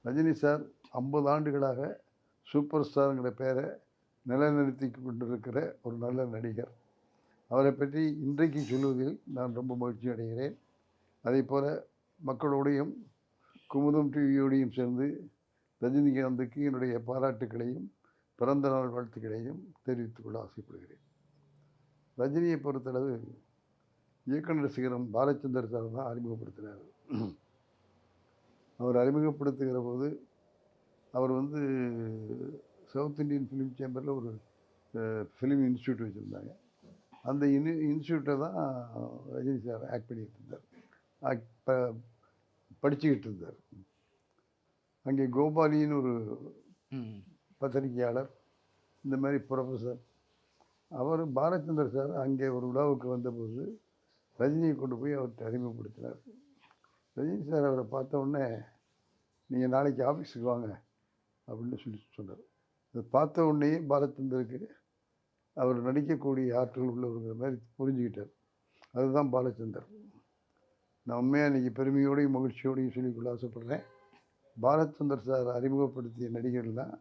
Rajini sir 50 ஆண்டுகளாக super ஸ்டாருங்கிற பெயரை நிலைநிறுத்தி கொண்டிருக்கிற ஒரு நல்ல நடிகர். அவரை பற்றி இன்றைக்கு சொல்வதில் நான் ரொம்ப மகிழ்ச்சி அடைகிறேன். அதே போல் மக்களோடையும் குமுதம் டிவியோடையும் சேர்ந்து ரஜினிகாந்துக்கு என்னுடைய பாராட்டுக்களையும் பிறந்த நாள் வாழ்த்துக்களையும் தெரிவித்துக் கொள்ள ஆசைப்படுகிறேன். ரஜினியை பொறுத்தளவு இயக்குனர் சிகரம் பாலச்சந்தர் சார் தான் அறிமுகப்படுத்தினார். அவர் அறிமுகப்படுத்துகிற போது அவர் சவுத் இந்தியன் ஃபிலிம் சேம்பரில் ஒரு ஃபிலிம் இன்ஸ்டியூட் வச்சுருந்தாங்க. அந்த இன்ஸ்டியூட்டை தான் ரஜினி சார் ஆக்ட் பண்ணிகிட்டு இருந்தார், படிச்சுக்கிட்டு இருந்தார். அங்கே கோபாலின்னு ஒரு பத்திரிகையாளர், இந்த மாதிரி ப்ரொஃபஸர், அவர் பாலச்சந்தர் சார் அங்கே ஒரு விழாவுக்கு வந்தபோது ரஜினியை கொண்டு போய் அவர்கிட்ட அறிமுகப்படுத்தினார். ரஜினி சார் அவரை பார்த்த உடனே நீங்கள் நாளைக்கு ஆஃபீஸுக்கு வாங்க அப்படின்னு சொன்னார். அதை பார்த்த உடனே பாலச்சந்தருக்கு அவர் நடிக்கக்கூடிய ஆற்றல் உள்ளவருங்கிற மாதிரி புரிஞ்சுக்கிட்டார். அதுதான் பாலச்சந்தர். நான் உண்மையாக இன்றைக்கி பெருமையோடையும் மகிழ்ச்சியோடையும் சொல்லிக்கொள்ள ஆசைப்படுறேன். பாலச்சந்தர் சார் அறிமுகப்படுத்திய நடிகர்கள்லாம்